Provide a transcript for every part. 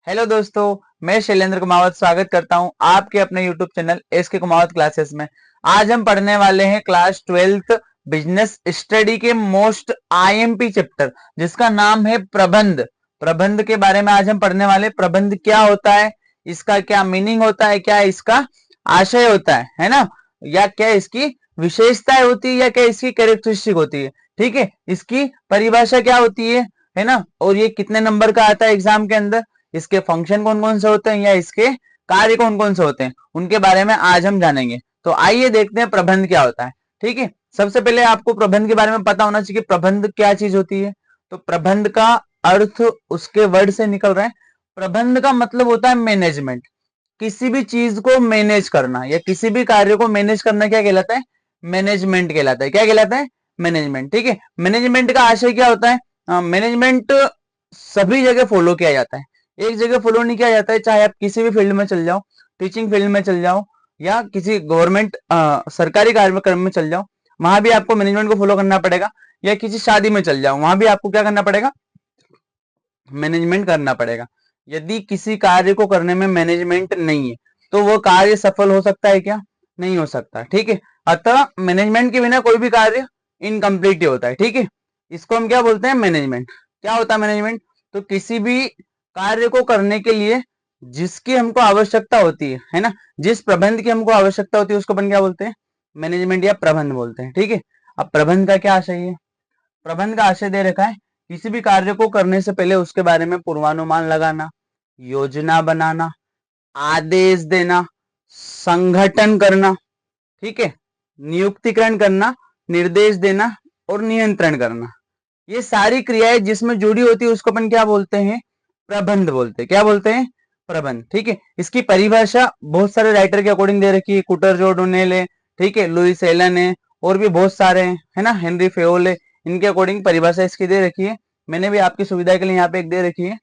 Hello दोस्तों, मैं शैलेंद्र कुमावत स्वागत करता हूं आपके अपने YouTube channel S K Kumawat classes में। आज हम पढ़ने वाले हैं क्लास 12th बिजनेस स्टडी के मोस्ट आईएमपी चैप्टर जिसका नाम है प्रबंध। प्रबंध के बारे में आज हम पढ़ने वाले। प्रबंध क्या होता है, इसका क्या मीनिंग होता है, क्या इसका आशय होता है ना, या क्या इसकी विशेषताएं होती है, या क्या इसकी कैरेक्टरिस्टिक होती है। ठीक है, इसकी परिभाषा क्या होती है ना, और ये कितने नंबर का आता है एग्जाम के अंदर, इसके फंक्शन कौन कौन से होते हैं या इसके कार्य कौन कौन से होते हैं, उनके बारे में आज हम जानेंगे। तो आइए देखते हैं प्रबंध क्या होता है। ठीक है, सबसे पहले आपको प्रबंध के बारे में पता होना चाहिए कि प्रबंध क्या चीज होती है। तो प्रबंध का अर्थ उसके वर्ड से निकल रहा है। प्रबंध का मतलब होता है मैनेजमेंट। किसी भी चीज को मैनेज करना या किसी भी कार्य को मैनेज करना क्या कहलाता है? मैनेजमेंट कहलाता है। क्या कहलाता है? मैनेजमेंट। ठीक है, मैनेजमेंट का आशय क्या होता है? मैनेजमेंट सभी जगह फॉलो किया जाता है, एक जगह फॉलो नहीं किया जाता है। चाहे आप किसी भी फील्ड में चल जाओ, टीचिंग फील्ड में चल जाओ या किसी गवर्नमेंट सरकारी कार्यक्रम में चल जाओ, वहां भी आपको मैनेजमेंट को फॉलो करना पड़ेगा। या किसी शादी में चल जाओ, वहां भी आपको क्या करना पड़ेगा? मैनेजमेंट करना पड़ेगा। यदि किसी कार्य को करने में मैनेजमेंट नहीं है तो वो कार्य सफल हो सकता है क्या? नहीं हो सकता। ठीक है, अतः मैनेजमेंट के बिना कोई भी कार्य इनकम्प्लीट ही होता है। ठीक है, इसको हम क्या बोलते हैं? मैनेजमेंट। क्या होता है मैनेजमेंट? तो किसी भी कार्य को करने के लिए जिसकी हमको आवश्यकता होती है ना, जिस प्रबंध की हमको आवश्यकता होती है उसको अपन क्या बोलते हैं? मैनेजमेंट या प्रबंध बोलते हैं। ठीक है, अब प्रबंध का क्या आशय है? प्रबंध का आशय दे रखा है किसी भी कार्य को करने से पहले उसके बारे में पूर्वानुमान लगाना, योजना बनाना, आदेश देना, संगठन करना, ठीक है, नियुक्तिकरण करना, निर्देश देना और नियंत्रण करना। ये सारी क्रियाएं जिसमें जुड़ी होती है उसको अपन क्या बोलते हैं? प्रबंध बोलते हैं। क्या बोलते हैं? प्रबंध। ठीक है, इसकी परिभाषा बहुत सारे राइटर के अकॉर्डिंग दे रखी है। कुटरजो डोनेल है, ठीक है, लुइस एलन है, और भी बहुत सारे हैं, है ना, हेनरी फेओल है। इनके अकॉर्डिंग परिभाषा इसकी दे रखी है। मैंने भी आपकी सुविधा के लिए यहाँ पे एक दे रखी है।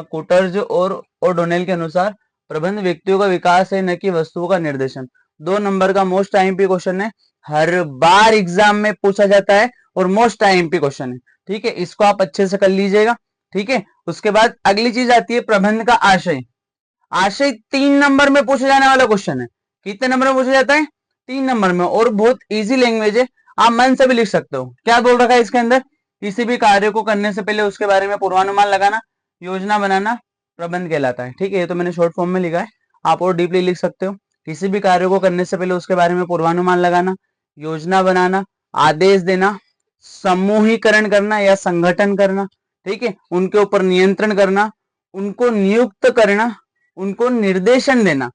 कुटर्ज और डोनेल के अनुसार प्रबंध व्यक्तियों का विकास है, न कि वस्तुओं का निर्देशन। 2 नंबर का मोस्ट आईएमपी क्वेश्चन है, हर बार एग्जाम में पूछा जाता है और मोस्ट आईएमपी क्वेश्चन है। ठीक है, इसको आप अच्छे से कर लीजिएगा। ठीक है, उसके बाद अगली चीज आती है प्रबंध का आशय। आशय 3 नंबर में पूछे जाने वाला क्वेश्चन है। कितने नंबर में पूछा जाता है? 3 नंबर में, और बहुत इजी लैंग्वेज है, आप मन से भी लिख सकते हो। क्या बोल रखा है इसके अंदर? किसी भी कार्य को करने से पहले उसके बारे में पूर्वानुमान लगाना, योजना बनाना, प्रबंध कहलाता है। ठीक है, ये तो मैंने शॉर्ट फॉर्म में लिखा है, आप और डीपली लिख सकते हो। किसी भी कार्य को करने से पहले उसके बारे में पूर्वानुमान लगाना, योजना बनाना, आदेश देना, समूहीकरण करना या संगठन करना, ठीक है, उनके ऊपर नियंत्रण करना, उनको नियुक्त करना, उनको निर्देशन देना।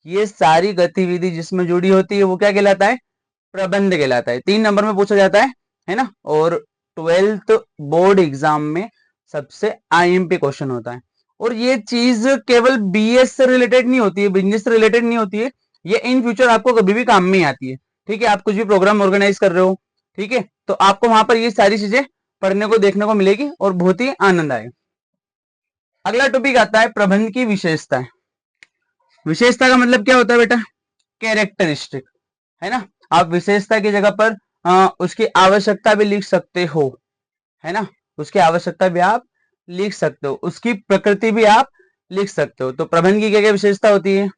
ये सारी गतिविधि जिसमें जुड़ी होती है वो क्या कहलाता है? प्रबंध कहलाता है। 3 नंबर में पूछा जाता है ना, और 12th बोर्ड एग्जाम में सबसे आईएमपी क्वेश्चन होता है। और ये चीज केवल बीएस से रिलेटेड नहीं होती है, बिजनेस से रिलेटेड नहीं होती है, ये इन फ्यूचर आपको कभी भी काम में आती है। ठीक है, आप कुछ भी प्रोग्राम ऑर्गेनाइज कर रहे हो, ठीक है, तो आपको वहां पर ये सारी चीजें पढ़ने को देखने को मिलेगी और बहुत ही आनंद आएगा। अगला टॉपिक आता है प्रबंध की विशेषता। विशेषता का मतलब क्या होता है बेटा? कैरेक्टरिस्टिक, है ना। आप विशेषता की जगह पर उसकी आवश्यकता भी लिख सकते हो, है ना, उसकी आवश्यकता भी आप लिख सकते हो, उसकी प्रकृति भी आप लिख सकते हो। तो प्रबंध की क्या क्या विशेषता होती है?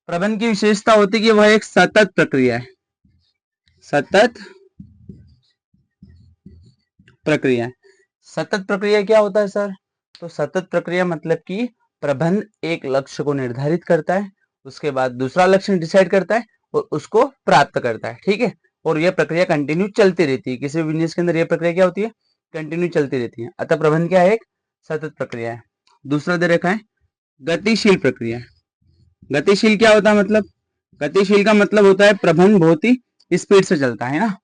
प्रबंध की विशेषता होती है कि वह एक सतत प्रक्रिया है। सतत प्रक्रिया। सतत प्रक्रिया क्या होता है सर? तो सतत प्रक्रिया मतलब कि प्रबंध एक लक्ष्य को निर्धारित करता है, उसके बाद दूसरा लक्ष्य डिसाइड करता है और उसको प्राप्त करता है। ठीक है, और यह प्रक्रिया कंटिन्यू चलती रहती है। किसी भी बिजनेस के अंदर यह प्रक्रिया क्या होती है? कंटिन्यू चलती रहती है। अतः प्रबंध क्या है? एक सतत प्रक्रिया है। दूसरा दे रखा है गतिशील प्रक्रिया। गतिशील क्या होता है? मतलब गतिशील का मतलब होता है प्रबंध बहुत ही स्पीड से चलता है ना।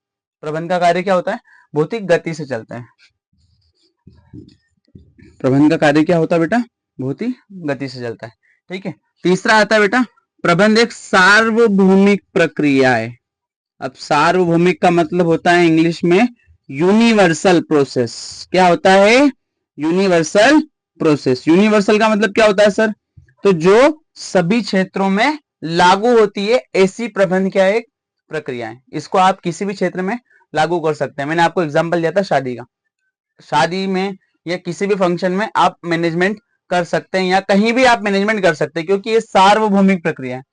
प्रबंध का कार्य क्या होता है? बहुत ही गति से चलता है। प्रबंध का कार्य क्या होता है बेटा? बहुत ही गति से चलता है। ठीक है, तीसरा आता है बेटा प्रबंध एक सार्वभौमिक प्रक्रिया है। अब सार्वभौमिक का मतलब होता है इंग्लिश में यूनिवर्सल प्रोसेस। क्या होता है? Universal process. यूनिवर्सल का मतलब क्या होता है सर? तो जो सभी क्षेत्रों में लागू होती है, ऐसी प्रबंध क्या है? एक प्रक्रिया है। इसको आप किसी भी क्षेत्र में लागू कर सकते हैं। मैंने आपको एग्जांपल दिया था शादी का। शादी में या किसी भी फंक्शन में आप मैनेजमेंट कर सकते हैं या कहीं भी आप मैनेजमेंट कर सकते हैं, क्योंकि ये सार्वभौमिक प्रक्रिया है।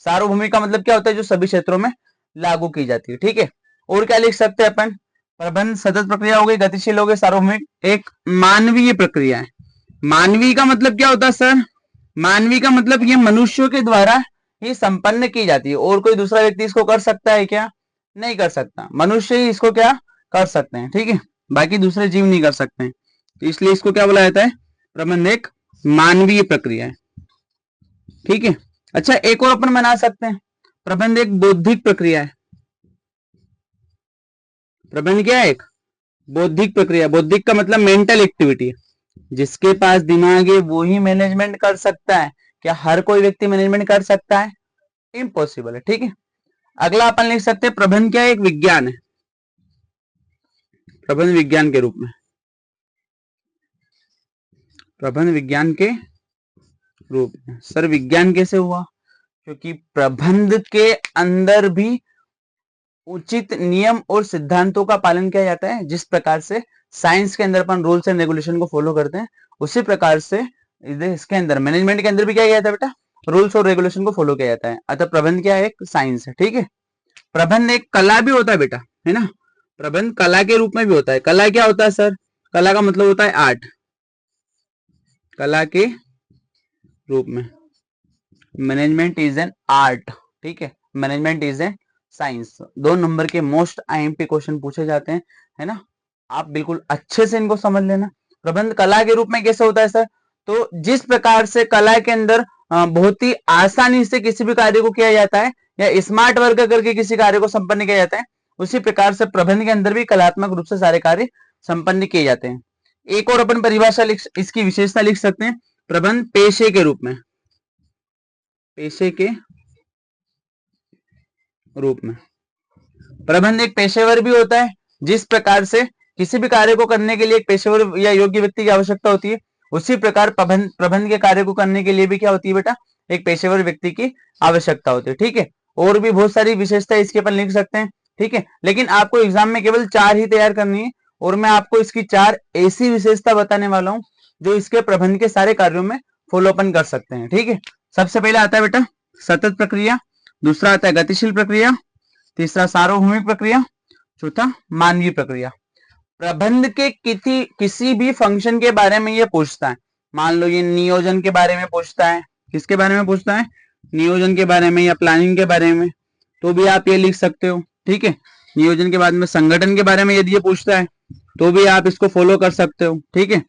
सार्वभौमिक का मतलब क्या होता है, जो सभी क्षेत्रों में लागू की जाती है। ठीक है, और क्या लिख सकते हैं अपन, प्रबंध सतत प्रक्रिया हो गई, गतिशील हो गई, सार्वभौमिक एक मानवीय प्रक्रिया है। मानवीय का मतलब क्या होता है सर, मानवीय का मतलब ये मनुष्यों के द्वारा ही संपन्न की जाती है, और कोई दूसरा व्यक्ति इसको कर सकता है क्या, नहीं कर सकता, मनुष्य ही इसको क्या कर सकते हैं। ठीक है, बाकी दूसरे जीव नहीं कर सकते हैं, तो इसलिए इसको क्या बोला जाता है, प्रबंध एक मानवीय प्रक्रिया है। ठीक है, अच्छा एक और अपन बना सकते हैं, प्रबंध एक बौद्धिक प्रक्रिया है। प्रबंध क्या है, एक बौद्धिक प्रक्रिया। बौद्धिक का मतलब मेंटल एक्टिविटी है, जिसके पास दिमाग है वो ही मैनेजमेंट कर सकता है। क्या हर कोई व्यक्ति मैनेजमेंट कर सकता है, इम्पॉसिबल है। ठीक है, अगला अपन लिख सकते हैं, प्रबंध क्या है, एक विज्ञान है। प्रबंध विज्ञान के रूप में, प्रबंध विज्ञान के रूप में। सर विज्ञान कैसे हुआ, क्योंकि प्रबंध के अंदर भी उचित नियम और सिद्धांतों का पालन किया जाता है। जिस प्रकार से साइंस के अंदर अपन रूल्स एंड रेगुलेशन को फॉलो करते हैं, उसी प्रकार से इसके अंदर मैनेजमेंट के अंदर भी क्या किया जाता है बेटा, रूल्स और रेगुलेशन को फॉलो किया जाता है। अतः प्रबंध क्या है, एक साइंस है। ठीक है, प्रबंध एक कला भी होता है बेटा, है ना, प्रबंध कला के रूप में भी होता है। कला क्या होता है सर, कला का मतलब होता है आर्ट, कला के रूप में। Management is an art. ठीक है, management is an science. 2 number के मोस्ट आईएमपी क्वेश्चन पूछे जाते हैं, है ना, आप बिल्कुल अच्छे से इनको समझ लेना। प्रबंध कला के रूप में कैसे होता है सर, तो जिस प्रकार से कला के अंदर बहुत ही आसानी से किसी भी कार्य को किया जाता है, या स्मार्ट वर्क करके किसी कार्य को संपन्न किया जाता है, उसी प्रकार से प्रबंध के अंदर भी कलात्मक रूप से सारे कार्य संपन्न किए जाते हैं। एक और अपन परिभाषा इसकी विशेषता लिख सकते हैं, प्रबंध पेशे के रूप में, पेशे के रूप में। प्रबंध एक पेशेवर भी होता है। जिस प्रकार से किसी भी कार्य को करने के लिए एक पेशेवर या योग्य व्यक्ति की आवश्यकता होती है, उसी प्रकार प्रबंध के कार्य को करने के लिए भी क्या होती है बेटा, एक पेशेवर व्यक्ति की आवश्यकता होती है। ठीक है, और भी बहुत सारी विशेषता इसके अपन लिख सकते हैं। ठीक है, लेकिन आपको एग्जाम में केवल 4 ही तैयार करनी है, और मैं आपको इसकी 4 ऐसी विशेषता बताने वाला हूं जो इसके प्रबंध के सारे कार्यों में फॉलो अपन कर सकते हैं। ठीक है, सबसे पहले आता है बेटा सतत प्रक्रिया, दूसरा आता है गतिशील प्रक्रिया, तीसरा सार्वभौमिक प्रक्रिया, चौथा मानवीय प्रक्रिया। प्रबंध के किसी भी फंक्शन के बारे में ये पूछता है, मान लो ये नियोजन के बारे में पूछता है, किसके बारे में पूछता है, नियोजन के बारे में या प्लानिंग के बारे में, तो भी आप ये लिख सकते हो। ठीक है, नियोजन के बाद में संगठन के बारे में यदि ये पूछता है, तो भी आप इसको फॉलो कर सकते हो। ठीक है,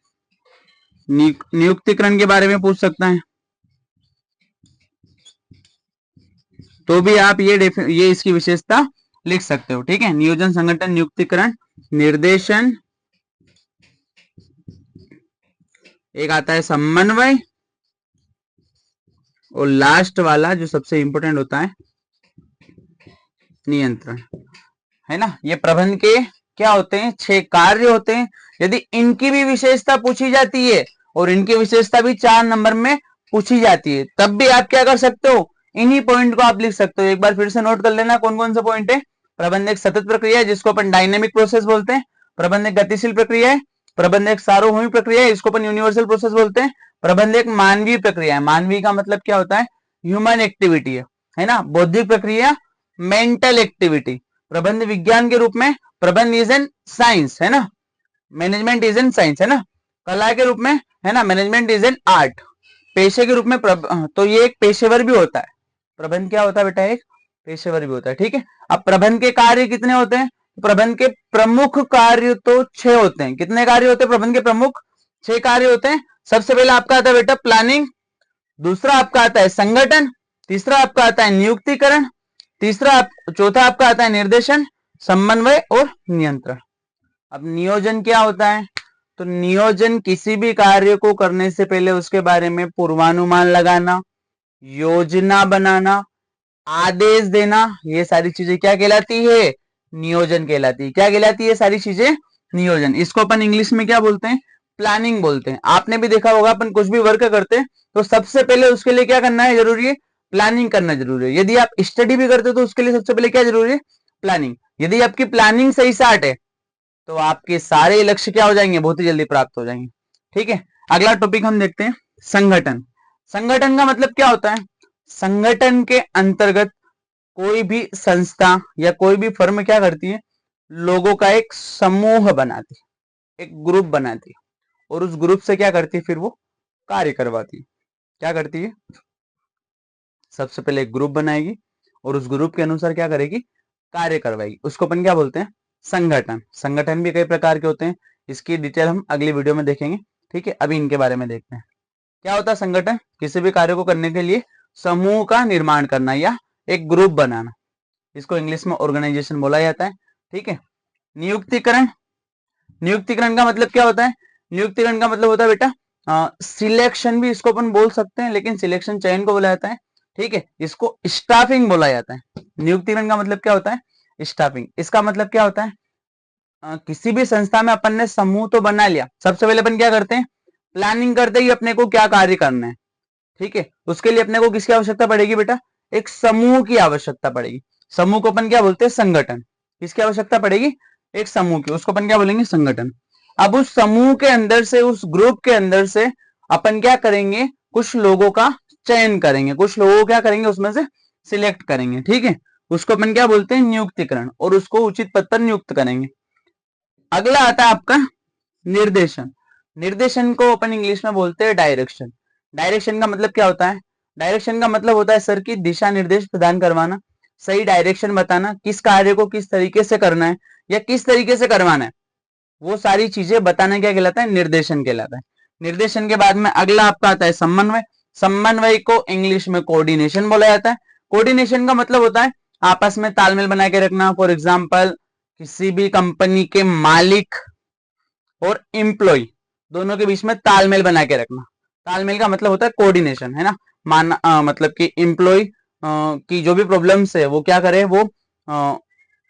नियुक्तिकरण के बारे में पूछ सकता है, तो भी आप ये इसकी विशेषता लिख सकते हो। ठीक है, नियोजन, संगठन, नियुक्तिकरण, निर्देशन, एक आता है समन्वय, और लास्ट वाला जो सबसे इंपॉर्टेंट होता है नियंत्रण, है ना। ये प्रबंध के क्या होते हैं, 6 कार्य होते हैं। यदि इनकी भी विशेषता पूछी जाती है, और इनकी विशेषता भी 4 नंबर में पूछी जाती है, तब भी आप क्या कर सकते हो, इन्हीं पॉइंट को आप लिख सकते हो। एक बार फिर से नोट कर लेना कौन कौन से पॉइंट है। प्रबंध एक सतत प्रक्रिया है, जिसको अपन डायनेमिक प्रोसेस बोलते हैं। प्रबंध एक गतिशील प्रक्रिया है। प्रबंध एक सार्वभौमिक प्रक्रिया है, इसको अपन यूनिवर्सल प्रोसेस बोलते हैं। प्रबंध एक मानवीय प्रक्रिया है, मानवीय का मतलब क्या होता है, ह्यूमन एक्टिविटी है ना। बौद्धिक प्रक्रिया, मेंटल एक्टिविटी। प्रबंध विज्ञान के रूप में, प्रबंध इज एन साइंस, है ना, मैनेजमेंट इज एन साइंस, है ना। कला के रूप में, है ना, मैनेजमेंट इज एन आर्ट। पेशे के रूप में तो ये एक पेशेवर भी होता है। प्रबंध क्या होता है बेटा, एक पेशेवर भी होता है। ठीक है, अब प्रबंध के कार्य कितने होते हैं, प्रबंध के प्रमुख कार्य तो 6 होते हैं। कितने कार्य होते हैं प्रबंध के प्रमुख, 6 कार्य होते हैं। सबसे पहले आपका आता है बेटा प्लानिंग, दूसरा आपका आता है संगठन, तीसरा आपका आता है नियुक्तिकरण, चौथा आपका आता है निर्देशन, समन्वय और नियंत्रण। अब नियोजन क्या होता है, तो नियोजन किसी भी कार्य को करने से पहले उसके बारे में पूर्वानुमान लगाना, योजना बनाना, आदेश देना, ये सारी चीजें क्या कहलाती है, नियोजन कहलाती है। क्या कहलाती है सारी चीजें, नियोजन। इसको अपन इंग्लिश में क्या बोलते हैं, प्लानिंग बोलते हैं। आपने भी देखा होगा अपन कुछ भी वर्क करते हैं तो सबसे पहले उसके लिए क्या करना है जरूरी है, प्लानिंग करना जरूरी है। यदि आप स्टडी भी करते हो तो उसके लिए सबसे पहले क्या जरूरी है, प्लानिंग। यदि आपकी प्लानिंग सही साट है तो आपके सारे लक्ष्य क्या हो जाएंगे, बहुत ही जल्दी प्राप्त हो जाएंगे। ठीक है, अगला टॉपिक हम देखते हैं, संगठन। संगठन का मतलब क्या होता है? संगठन के अंतर्गत कोई भी संस्था या कोई भी फर्म क्या करती है? लोगों का एक समूह बनाती है, एक ग्रुप बनाती है, और उस ग्रुप से क्या करती है? फिर वो कार्य करवाती है। क्या करती है? सबसे पहले एक ग्रुप बनाएगी और उस ग्रुप के अनुसार क्या करेगी? कार्य करवाएगी। उसको अपन क्या बोलते हैं? संगठन। संगठन भी कई प्रकार के होते हैं, इसकी डिटेल हम अगली वीडियो में देखेंगे। ठीक है, अभी इनके बारे में देखते हैं। क्या होता है संगठन? किसी भी कार्य को करने के लिए समूह का निर्माण करना या एक ग्रुप बनाना, इसको इंग्लिश में ऑर्गेनाइजेशन बोला जाता है। ठीक है। नियुक्तिकरण। नियुक्तिकरण का मतलब क्या होता है? नियुक्तिकरण का मतलब होता है बेटा सिलेक्शन भी इसको अपन बोल सकते हैं, लेकिन सिलेक्शन चयन को बोला जाता है। ठीक है, इसको स्टाफिंग बोला जाता है। नियुक्तिकरण का मतलब क्या होता है? स्टाफिंग। इसका मतलब क्या होता है? किसी भी संस्था में अपन ने समूह तो बना लिया, सबसे पहले अपन क्या करते हैं? प्लानिंग करते ही अपने को क्या कार्य करना है। ठीक है, उसके लिए अपने को किसकी आवश्यकता पड़ेगी बेटा? एक समूह की आवश्यकता पड़ेगी। समूह को अपन क्या बोलते हैं? संगठन। किसकी आवश्यकता पड़ेगी? एक समूह की, उसको अपन क्या बोलेंगे? संगठन। अब उस समूह के अंदर से, उस ग्रुप के अंदर से अपन क्या करेंगे? कुछ लोगों का चयन करेंगे, कुछ लोगों को क्या करेंगे? उसमें से सिलेक्ट करेंगे। ठीक है, उसको अपन क्या बोलते हैं? नियुक्तिकरण, और उसको उचित पद पर नियुक्त करेंगे। अगला आता है आपका निर्देशन। निर्देशन को अपन इंग्लिश में बोलते हैं डायरेक्शन। डायरेक्शन का मतलब क्या होता है? डायरेक्शन का मतलब होता है सर की दिशा निर्देश प्रदान करवाना, सही डायरेक्शन बताना, किस कार्य को किस तरीके से करना है या किस तरीके से करवाना है, वो सारी चीजें बताना क्या कहलाता है? निर्देशन कहलाता है। निर्देशन के बाद में अगला आपका आता है समन्वय। समन्वय को इंग्लिश में कोऑर्डिनेशन बोला जाता है। कोऑर्डिनेशन का मतलब होता है आपस में तालमेल बना के रखना। फॉर एग्जाम्पल, किसी भी कंपनी के मालिक और एम्प्लॉय दोनों के बीच में तालमेल बना के रखना। तालमेल का मतलब होता है कोऑर्डिनेशन, है ना। मतलब कि एम्प्लॉय की जो भी प्रॉब्लम्स है वो क्या करे? वो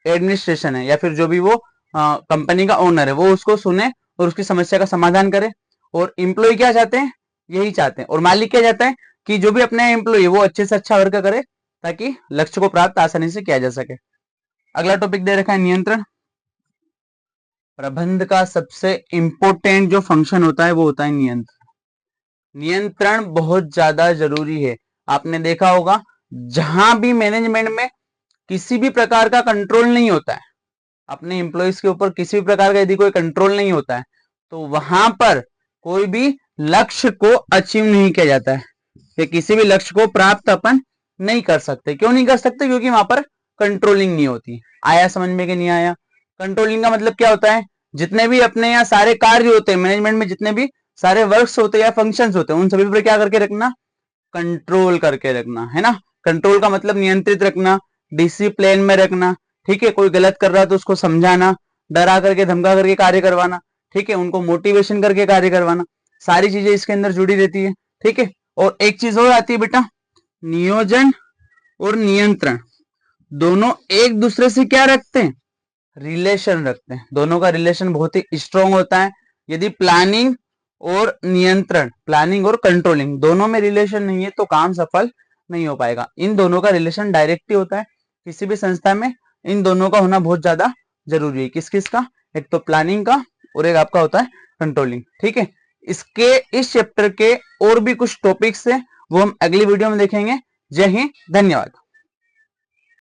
एडमिनिस्ट्रेशन है या फिर जो भी वो कंपनी का ओनर है वो उसको सुने और उसकी समस्या का समाधान करे। और एम्प्लॉय क्या चाहते हैं? यही चाहते हैं। और मालिक क्या चाहता है? कि जो भी अपने एम्प्लॉय है वो अच्छे से अच्छा वर्क करे ताकि लक्ष्य को प्राप्त आसानी से किया जा सके। अगला टॉपिक दे रखा है नियंत्रण। प्रबंध का सबसे इंपॉर्टेंट जो फंक्शन होता है वो होता है नियंत्रण। नियंत्रण बहुत ज्यादा जरूरी है। आपने देखा होगा जहां भी मैनेजमेंट में किसी भी प्रकार का कंट्रोल नहीं होता है, अपने एम्प्लॉयज के ऊपर किसी भी प्रकार का यदि कोई कंट्रोल नहीं होता है, तो वहां पर कोई भी लक्ष्य को अचीव नहीं किया जाता है, या किसी भी लक्ष्य को प्राप्त अपन नहीं कर सकते। क्यों नहीं कर सकते? क्योंकि वहां पर कंट्रोलिंग नहीं होती। आया समझ में कि नहीं आया? कंट्रोलिंग का मतलब क्या होता है? जितने भी अपने यहाँ सारे कार्य होते हैं मैनेजमेंट में, जितने भी सारे वर्क्स होते हैं या फंक्शंस होते हैं, उन सभी पर क्या करके रखना? कंट्रोल करके रखना, है ना। कंट्रोल का मतलब नियंत्रित रखना, डिसिप्लिन में रखना। ठीक है, कोई गलत कर रहा है तो उसको समझाना, डरा करके धमका करके कार्य करवाना। ठीक है, उनको मोटिवेशन करके कार्य करवाना, सारी चीजें इसके अंदर जुड़ी रहती है। ठीक है, और एक चीज और आती है बेटा, नियोजन और नियंत्रण दोनों एक दूसरे से क्या रखते हैं? रिलेशन रखते हैं। दोनों का रिलेशन बहुत ही स्ट्रांग होता है। यदि प्लानिंग और नियंत्रण, प्लानिंग और कंट्रोलिंग दोनों में रिलेशन नहीं है तो काम सफल नहीं हो पाएगा। इन दोनों का रिलेशन डायरेक्ट ही होता है। किसी भी संस्था में इन दोनों का होना बहुत ज्यादा जरूरी है। किस किस का? एक तो प्लानिंग का और एक आपका होता है कंट्रोलिंग। ठीक है, इसके इस चैप्टर के और भी कुछ टॉपिक्स है वो हम अगली वीडियो में देखेंगे। जय हिंद, धन्यवाद।